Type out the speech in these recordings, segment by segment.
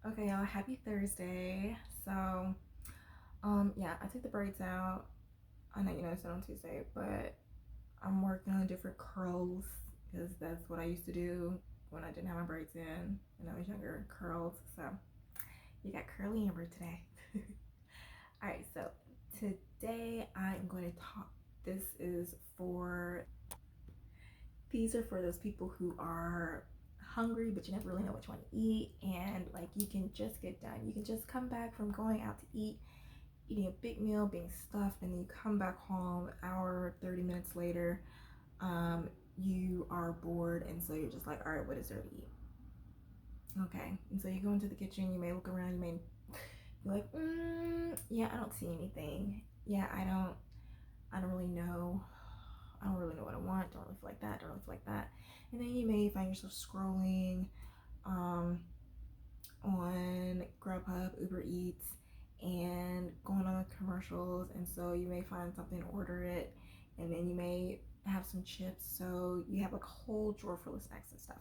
Okay, y'all, happy Thursday. So, yeah, I took the braids out. I know you noticed it on Tuesday, but I'm working on different curls because that's what I used to do when I didn't have my braids in and I was younger. Curls. So, you got curly Amber today. All right, so today I'm going to talk. This is for these are for those people who are hungry but you never really know what you want to eat, and like you can just get done, you can just come back from going out to eat, eating a big meal, being stuffed, and then you come back home an hour 30 minutes later, you are bored, and so you're just like, all right, what is there to eat? Okay, and so you go into the kitchen, you may look around, you may be like, yeah, I don't see anything. Yeah, I don't really know. I don't really know what I want. Don't really feel like that. Don't really feel like that. And then you may find yourself scrolling um, on Grubhub, Uber Eats, and going on the commercials. And so you may find something, order it, and then you may have some chips. So you have like a whole drawer full of snacks and stuff.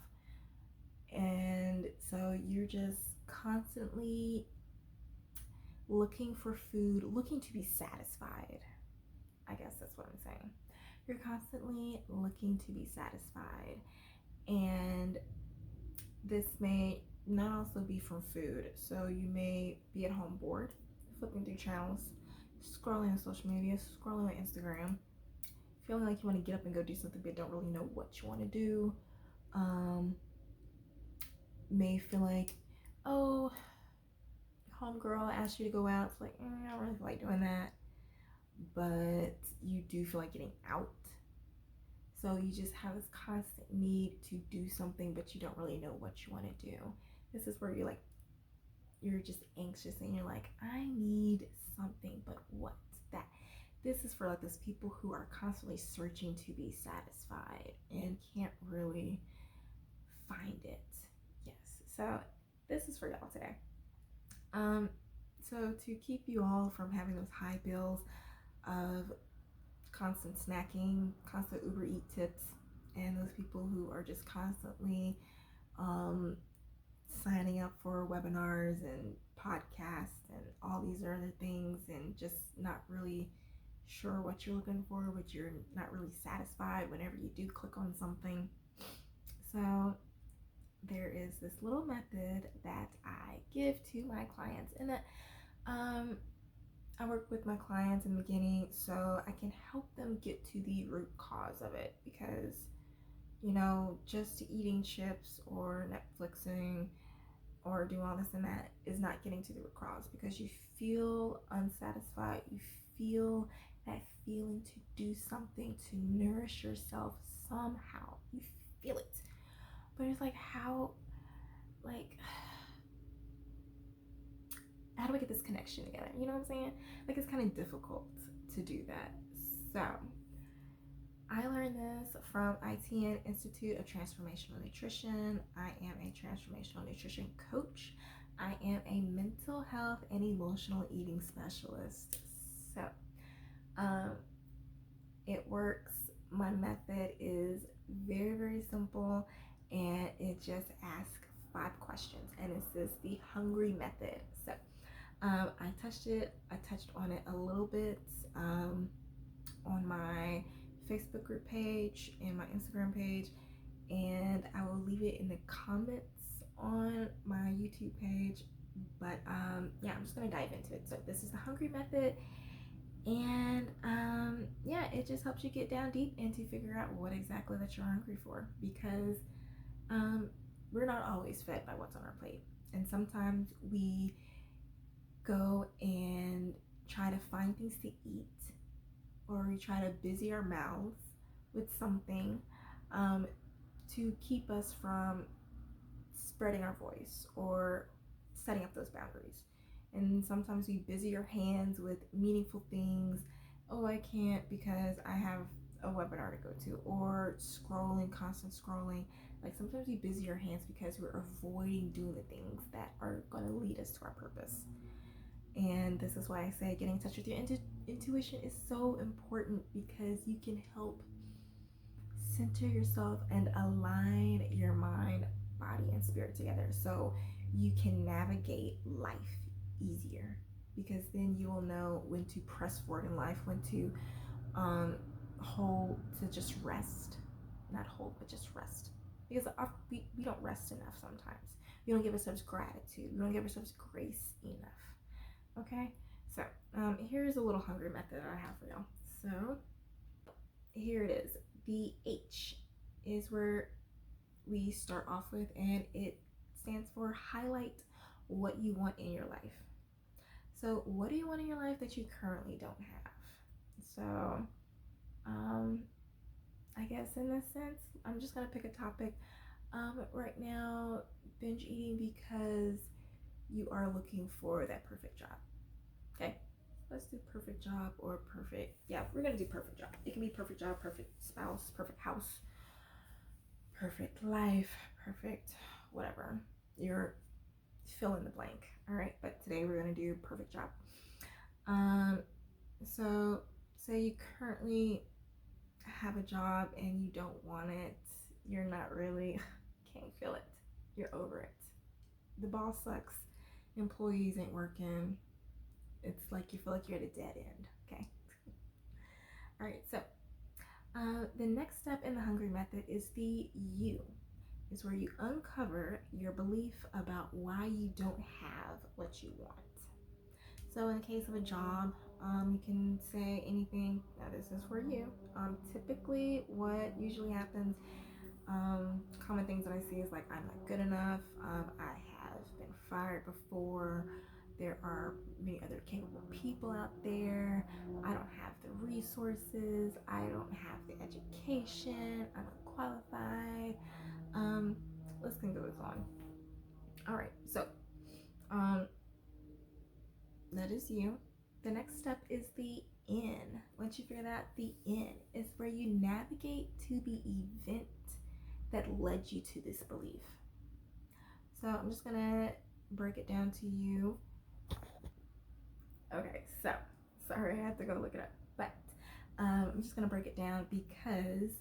And so you're just constantly looking for food, looking to be satisfied. I guess that's what I'm saying. You're constantly looking to be satisfied. And this may not also be from food. So you may be at home bored, flipping through channels, scrolling on social media, scrolling on Instagram, feeling like you want to get up and go do something but don't really know what you want to do. Um, may feel like, oh, homegirl asked you to go out. It's like, I don't really feel like doing that. But you do feel like getting out. So you just have this constant need to do something, but you don't really know what you want to do. This is where you're just anxious and you're like, I need something, but what's that? This is for like those people who are constantly searching to be satisfied and can't really find it. Yes. So this is for y'all today. Um, so to keep you all from having those high bills of constant snacking, constant Uber Eat tips, and those people who are just constantly um, signing up for webinars and podcasts and all these other things and just not really sure what you're looking for, but you're not really satisfied whenever you do click on something. So there is this little method that I give to my clients, and that I work with my clients in the beginning so I can help them get to the root cause of it, because just eating chips or Netflixing or doing all this and that is not getting to the root cause, because you feel unsatisfied, you feel that feeling to do something to nourish yourself somehow, you feel it, but it's like, like how do we get this connection together? You know what I'm saying? Like, it's kind of difficult to do that. So I learned this from ITN, Institute of Transformational Nutrition. I am a transformational nutrition coach. I am a mental health and emotional eating specialist. So um, it works. My method is very, very simple, and it just asks 5 questions, and it says the HUNGRY Method. So I touched on it a little bit on my Facebook group page and my Instagram page, and I will leave it in the comments on my YouTube page. But yeah, I'm just gonna dive into it. So this is the HUNGRY Method, and yeah, it just helps you get down deep and to figure out what exactly that you're hungry for, because um, we're not always fed by what's on our plate, and sometimes we go and try to find things to eat, or we try to busy our mouths with something um, to keep us from spreading our voice or setting up those boundaries. And sometimes we busy our hands with meaningful things. Oh, I can't because I have a webinar to go to, or scrolling, constant scrolling. Like, sometimes we busy our hands because we're avoiding doing the things that are going to lead us to our purpose. And this is why I say getting in touch with your intuition is so important, because you can help center yourself and align your mind, body, and spirit together. So you can navigate life easier, because then you will know when to press forward in life, when to hold, to just rest, not hold, but just rest, because we don't rest enough sometimes. We don't give ourselves gratitude, we don't give ourselves grace enough. Okay, so here's a little hungry method I have for y'all. So here it is. The H is where we start off with, and it stands for highlight what you want in your life. So what do you want in your life that you currently don't have? So I guess in this sense, I'm just gonna pick a topic. Right now, binge eating because you are looking for that perfect job. Okay, let's do perfect job or perfect. Yeah, we're gonna do perfect job. It can be perfect job, perfect spouse, perfect house, perfect life, perfect whatever. You're fill in the blank. All right, but today we're gonna do perfect job. So say you currently have a job and you don't want it. You're not really, can't feel it. You're over it. The boss sucks. Employees ain't working. It's like you feel like you're at a dead end. Okay. All right. So the next step in the Hungry Method is the U. Is where you uncover your belief about why you don't have what you want. So in the case of a job, you can say anything. Now this is for you. Typically what usually happens, common things that I see is like, I'm not good enough, I have been fired before, there are many other capable people out there, I don't have the resources, I don't have the education, I'm not qualified. Let's can go on. All right, so that is you. The next step is the N. Once you figure that, the N is where you navigate to the event that led you to this belief. So I'm just gonna break it down to you. Okay, so sorry, I had to go look it up, but I'm just gonna break it down because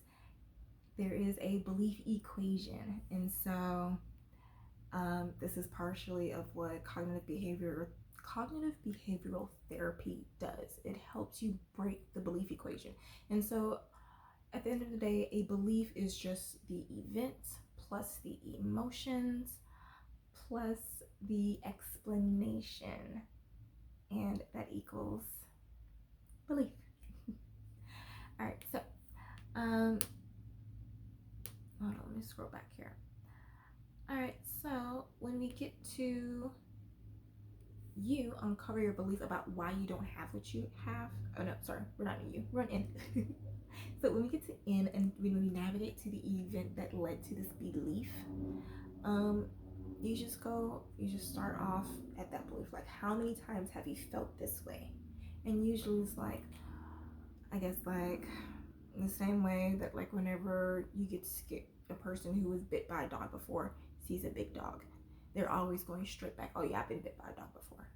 there is a belief equation, and so this is partially of what cognitive behavioral therapy does. It helps you break the belief equation. And so at the end of the day, a belief is just the events plus the emotions plus the explanation, and that equals belief. All right, so hold on, let me scroll back here. All right, so when we get to you uncover your belief about why you don't have what you have. Oh no, sorry, we're not in you, we're in N. So when we get to N and when we navigate to the event that led to this belief, you just start off at that belief. Like, how many times have you felt this way? And usually it's like, I guess like in the same way that like whenever you get scared, a person who was bit by a dog before sees a big dog, they're always going straight back, oh yeah, I've been bit by a dog before.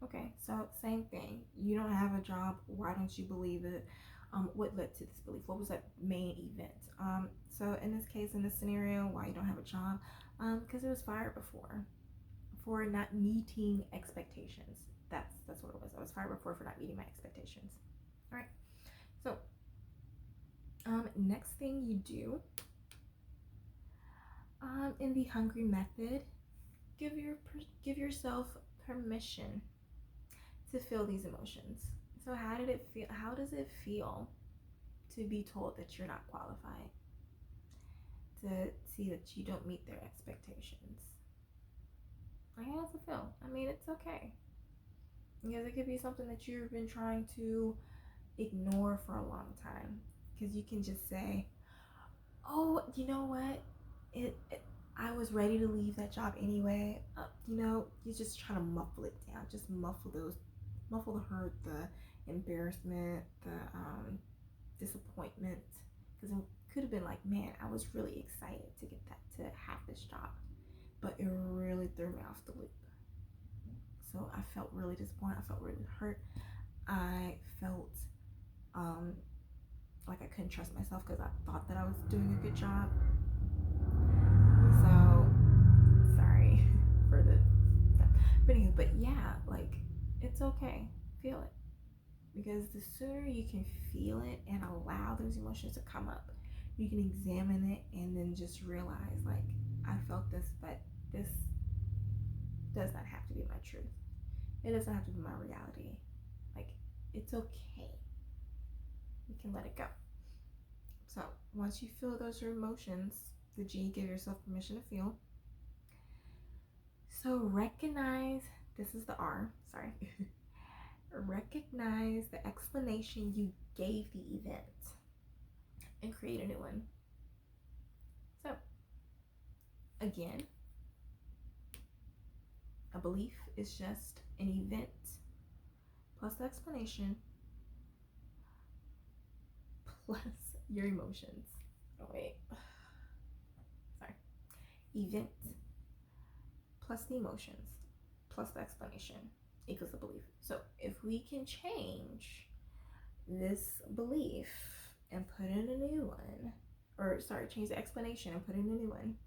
Okay, so same thing. You don't have a job. Why don't you believe it? What led to this belief? What was that main event? So in this case, in this scenario, why you don't have a job? Because it was fired before for not meeting expectations. That's what it was. I was fired before for not meeting my expectations. All right. So next thing you do in the Hungry Method, give yourself permission to feel these emotions. So how did it feel? How does it feel to be told that you're not qualified? To see that you don't meet their expectations? How does it feel? I mean, it's okay. Because it could be something that you've been trying to ignore for a long time. Because you can just say, oh, you know what? I was ready to leave that job anyway. You're just trying to muffle it down. Just muffle the hurt, the embarrassment, the disappointment. Because it could have been like, man, I was really excited to have this job, but it really threw me off the loop. So I felt really disappointed. I felt really hurt. I felt like I couldn't trust myself because I thought that I was doing a good job. So sorry for but yeah, like, it's okay. Feel it. Because the sooner you can feel it and allow those emotions to come up, you can examine it and then just realize, like, I felt this, but this does not have to be my truth. It doesn't have to be my reality. Like, it's okay. You can let it go. So once you feel those emotions, the G, give yourself permission to feel. So recognize, this is the R, sorry. Recognize the explanation you gave the event and create a new one. So again, a belief is just an event plus the explanation plus your emotions. Oh wait, sorry. Event plus the emotions plus the explanation equals the belief. So if we can change this belief and put in a new one, or sorry, change the explanation and put in a new one,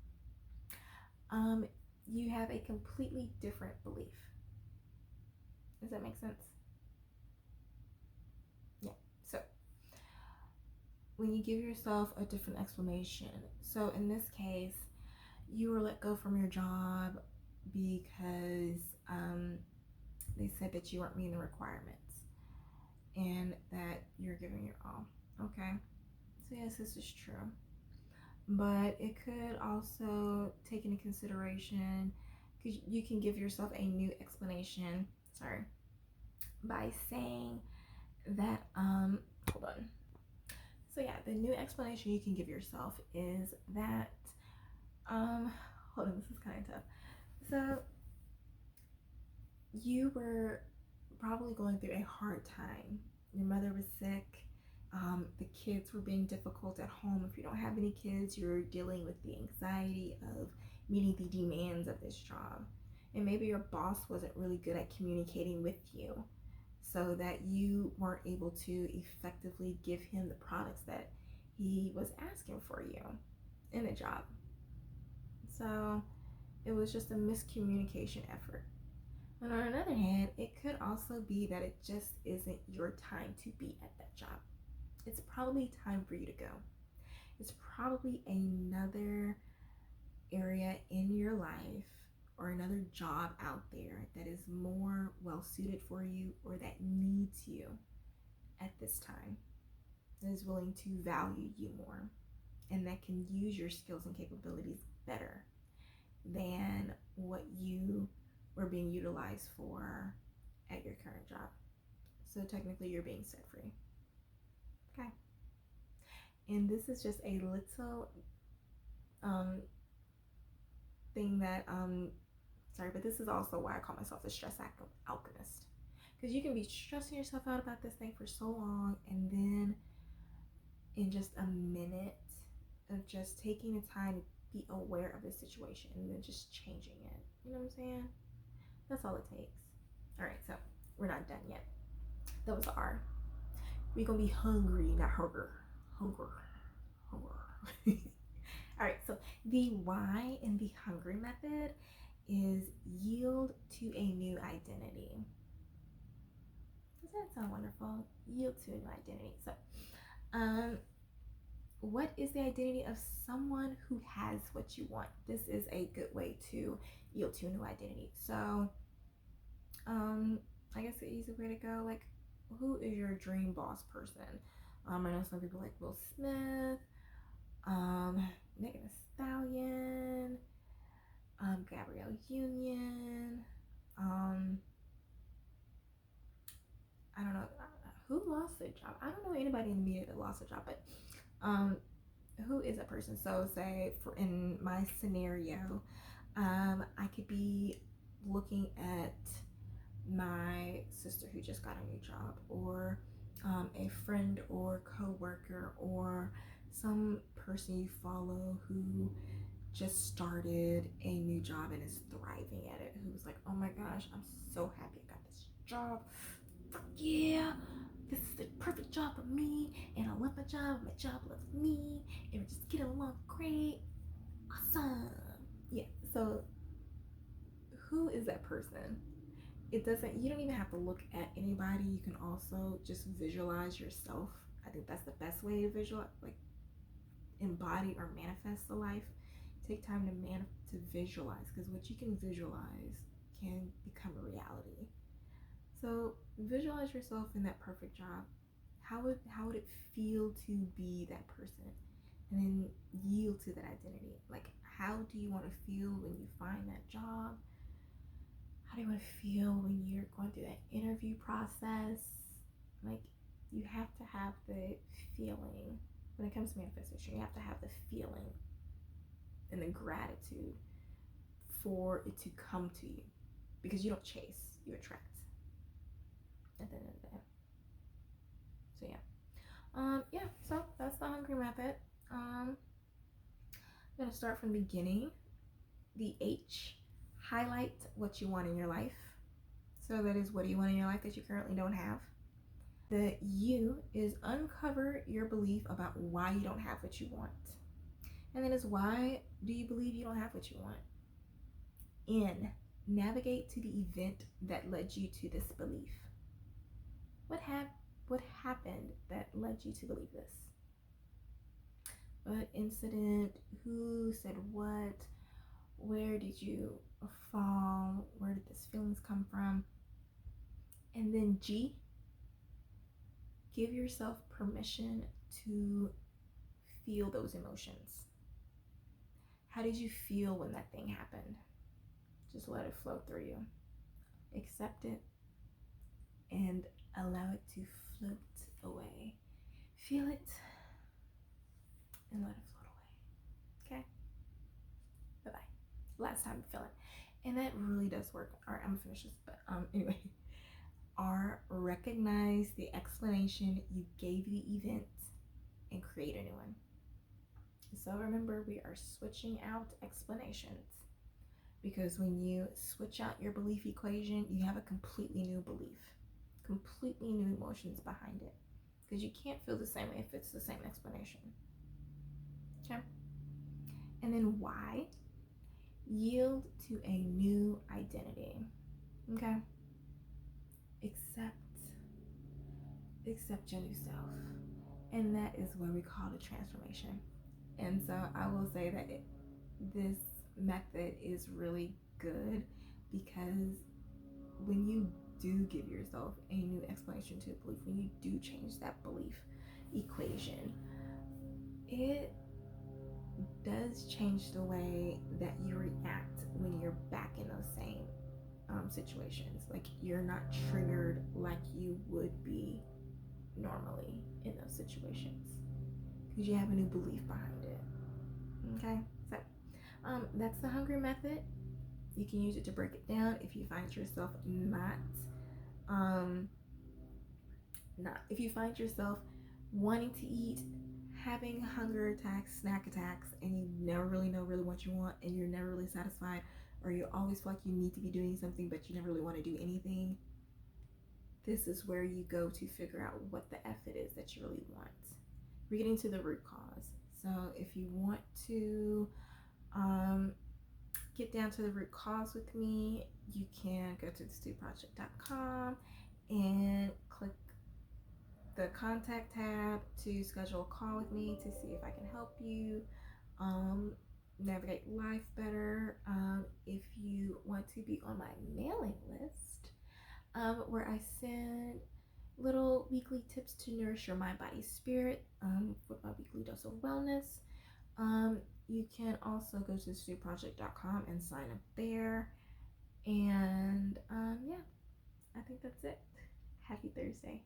you have a completely different belief. Does that make sense? Yeah. So when you give yourself a different explanation, so in this case, you were let go from your job because they said that you weren't meeting the requirements and that you're giving your all. Okay. So yes, this is true. But it could also take into consideration, because you can give yourself a new explanation, sorry, by saying that, hold on. So yeah, the new explanation you can give yourself is that, hold on, this is kind of tough. So you were probably going through a hard time. Your mother was sick. The kids were being difficult at home. If you don't have any kids, you're dealing with the anxiety of meeting the demands of this job. And maybe your boss wasn't really good at communicating with you, so that you weren't able to effectively give him the products that he was asking for you in the job. So it was just a miscommunication effort. And on another hand, it could also be that it just isn't your time to be at that job. It's probably time for you to go. It's probably another area in your life or another job out there that is more well suited for you, or that needs you at this time, that is willing to value you more, and that can use your skills and capabilities better than what you were being utilized for at your current job. So technically you're being set free. Okay. And this is just a little thing that sorry, but this is also why I call myself a stress alchemist, because you can be stressing yourself out about this thing for so long, and then in just a minute of just taking the time to be aware of the situation and then just changing it. You know what I'm saying? That's all it takes. All right, so we're not done yet. That was the R. We're gonna be hungry, not hunger. Hunger. All right, so the Y in the HUNGRY method is yield to a new identity. Does that sound wonderful? Yield to a new identity. So, what is the identity of someone who has what you want? This is a good way to yield to a new identity. So, I guess the easy way to go, like, who is your dream boss person? I know some people like Will Smith, Megan Thee Stallion, Gabrielle Union, I don't know who lost their job. I don't know anybody in the media that lost a job, but who is a person? So say for in my scenario, I could be looking at my sister who just got a new job, or a friend or co-worker, or some person you follow who just started a new job and is thriving at it, who's like, oh my gosh, I'm so happy I got this job. Fuck yeah, this is the perfect job for me, and I love my job loves me, and we're just getting along great. Awesome. Yeah, so who is that person? You don't even have to look at anybody. You can also just visualize yourself. I think that's the best way to visualize, like embody or manifest the life. Take time to visualize, because what you can visualize can become a reality. So visualize yourself in that perfect job. How would it feel to be that person? And then yield to that identity. Like, how do you want to feel when you find that job? How do you want to feel when you're going through that interview process? Like, you have to have the feeling. When it comes to manifestation, you have to have the feeling and the gratitude for it to come to you, because you don't chase, you attract at the end of the day. So yeah, so that's the hungry method. I'm gonna start from the beginning. The H, highlight what you want in your life. So that is, what do you want in your life that you currently don't have? The U is uncover your belief about why you don't have what you want. And then is, why do you believe you don't have what you want? N, navigate to the event that led you to this belief. What happened that led you to believe this? What incident? Who said what? Where did you fall? Where did these feelings come from? And then G, give yourself permission to feel those emotions. How did you feel when that thing happened? Just let it flow through you. Accept it and allow it to float away. Feel it and let it float away. Okay? Bye-bye. Last time to feel it. And that really does work. All right, I'm gonna finish this, but anyway. R, recognize the explanation you gave the event and create a new one. So remember, we are switching out explanations, because when you switch out your belief equation, you have a completely new belief, completely new emotions behind it, because you can't feel the same way if it's the same explanation. Okay? And then Y, yield to a new identity. Okay? Accept your new self. And that is what we call the transformation. And so I will say that this method is really good, because when you do give yourself a new explanation to a belief, when you do change that belief equation, it does change the way that you react when you're back in those same situations. Like, you're not triggered like you would be normally in those situations, because you have a new belief behind it. Okay, so that's the hungry method. You can use it to break it down if you find yourself if you find yourself wanting to eat, having hunger attacks, snack attacks, and you never really know what you want, and you're never really satisfied, or you always feel like you need to be doing something but you never really want to do anything. This is where you go to figure out what the F it is that you really want. We're getting to the root cause. So if you want to get down to the root cause with me, you can go to thestuproject.com and click the contact tab to schedule a call with me to see if I can help you navigate life better. If you want to be on my mailing list, where I send little weekly tips to nourish your mind, body, spirit, with my weekly dose of wellness, you can also go to thestuproject.com and sign up there. And yeah, I think that's it. Happy Thursday.